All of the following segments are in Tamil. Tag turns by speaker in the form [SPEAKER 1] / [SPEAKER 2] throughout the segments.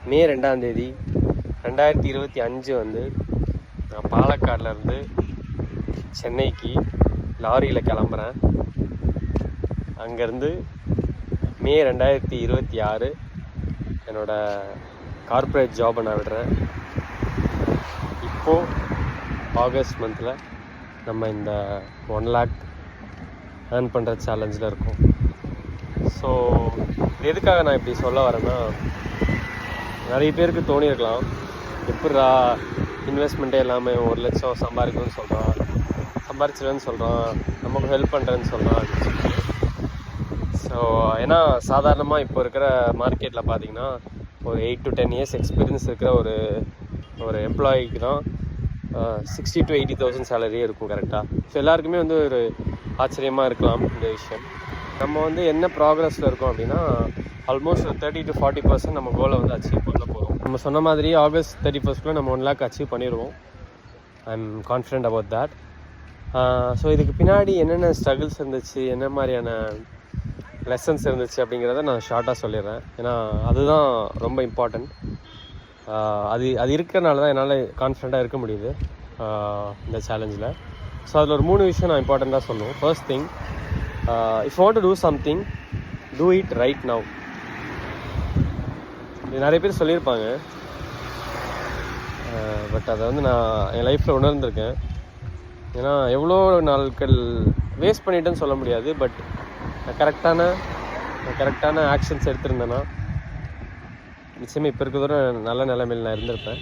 [SPEAKER 1] மே 2ஆம் தேதி 2025 வந்து நான் பாலக்காட்லேருந்து சென்னைக்கு லாரியில் கிளம்புறேன். அங்கேருந்து மே 2026 என்னோடய கார்ப்பரேட் ஜாபை நான் விடுறேன். இப்போது ஆகஸ்ட் மந்தில் நம்ம இந்த 1 lakh ஏர்ன் பண்ணுற சேலஞ்சில் இருக்கோம். ஸோ எதுக்காக நான் இப்படி சொல்ல வரேன்னா, நிறைய பேருக்கு தோணியிருக்கலாம், எப்படா இன்வெஸ்ட்மெண்ட்டே இல்லாமல் 1 லட்சம் சம்பாதிக்கணும்னு சொல்கிறான், சம்பாதிச்சிடுவேன்னு சொல்கிறான், நமக்கு ஹெல்ப் பண்ணுறேன்னு சொல்கிறான். ஸோ ஏன்னா சாதாரணமாக இப்போ இருக்கிற மார்க்கெட்டில் பார்த்தீங்கன்னா ஒரு 8 to 10 years எக்ஸ்பீரியன்ஸ் இருக்கிற ஒரு எம்ப்ளாயிக்கு தான் 60,000 to 80,000 சேலரியே இருக்கும் கரெக்டாக. ஸோ எல்லாருக்குமே வந்து ஒரு ஆச்சரியமாக இருக்கலாம் இந்த விஷயம். நம்ம வந்து என்ன ப்ராக்ரஸில் இருக்கோம் அப்படின்னா, ஆல்மோஸ்ட் 30 to 40% நம்ம கோலை வந்து அச்சீவ் பண்ண போகிறோம். நம்ம சொன்ன மாதிரி ஆகஸ்ட் 31 நம்ம 1 lakh அச்சீவ் பண்ணிடுவோம். I am confident about that. So இதுக்கு பின்னாடி என்னென்ன ஸ்ட்ரகிள்ஸ் இருந்துச்சு, என்ன மாதிரியான லெசன்ஸ் இருந்துச்சு அப்படிங்கிறத நான் ஷார்ட்டாக சொல்லிடுறேன். ஏன்னா அதுதான் ரொம்ப இம்பார்ட்டண்ட். அது இருக்கிறனால தான் என்னால் கான்ஃபிடெண்ட்டாக இருக்க முடியுது இந்த சேலஞ்சில். ஸோ அதில் ஒரு 3 விஷயம் நான் இம்பார்ட்டண்ட்டாக சொல்லணும். First thing, if you want to do something, do it right now. இது நிறைய பேர் சொல்லியிருப்பாங்க, பட் அதை வந்து நான் என் லைஃப்பில் உணர்ந்திருக்கேன். ஏன்னா எவ்வளோ நாட்கள் வேஸ்ட் பண்ணிட்டேன்னு சொல்ல முடியாது, பட் நான் கரெக்டான ஆக்ஷன்ஸ் எடுத்திருந்தேன்னா நிச்சயமாக இப்போ இருக்கிறதோட நல்ல நிலைமையில் நான் இருந்திருப்பேன்.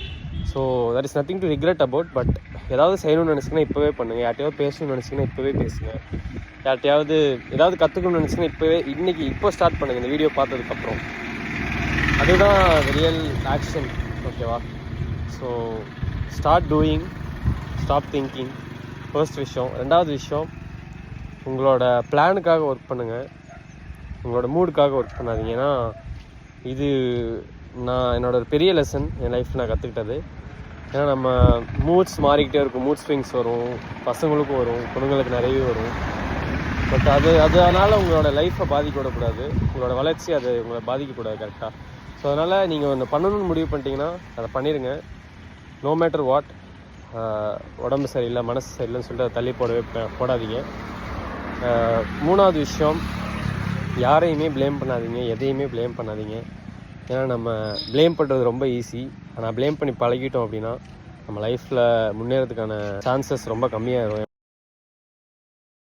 [SPEAKER 1] So that is nothing to regret about. But ஏதாவது செய்யணும்னு நினச்சிங்கன்னா இப்போவே பண்ணுங்கள். யார்ட்டையாவது பேசணும்னு நினச்சிங்கன்னா இப்போவே பேசுங்க. யார்ட்டையாவது ஏதாவது கற்றுக்கணும்னு நினச்சிங்கன்னா இப்போ ஸ்டார்ட் பண்ணுங்கள், இந்த வீடியோ பார்த்ததுக்கப்புறம். அதுதான் ரியல் ஆக்ஷன், ஓகேவா? So start doing, stop thinking, first விஷயம். ரெண்டாவது விஷயம், உங்களோட பிளானுக்காக ஒர்க் பண்ணுங்கள், உங்களோட மூடுக்காக ஒர்க் பண்ணாதீங்க. ஏன்னா இது நான் என்னோட ஒரு பெரிய லெசன் என் லைஃப்பில் நான் கற்றுக்கிட்டது. ஏன்னா நம்ம மூட்ஸ் மாறிக்கிட்டே இருக்கும், மூட் ஸ்விங்ஸ் வரும், பசங்களுக்கும் வரும், பொண்ணுங்களுக்கு நிறையவே வரும். பட் அதனால் உங்களோட லைஃப்பை பாதிக்க விடக்கூடாது, உங்களோட வளர்ச்சி அது உங்களை பாதிக்கக்கூடாது கரெக்டாக. ஸோ அதனால் நீங்கள் ஒன்று பண்ணணும்னு முடிவு பண்ணிட்டீங்கன்னா அதை பண்ணிடுங்க. No matter what. உடம்பு சரியில்லை, மனசு சரியில்லைன்னு சொல்லிட்டு அதை தள்ளி போடாதீங்க. மூணாவது விஷயம், யாரையுமே ப்ளேம் பண்ணாதீங்க, எதையுமே ப்ளேம் பண்ணாதீங்க. ஏன்னா நம்ம ப்ளேம் பண்ணுறது ரொம்ப ஈஸி. ஆனால் ப்ளேம் பண்ணி பழகிட்டோம் அப்படின்னா நம்ம லைஃப்பில் முன்னேறதுக்கான சான்சஸ் ரொம்ப கம்மியாகிடும்.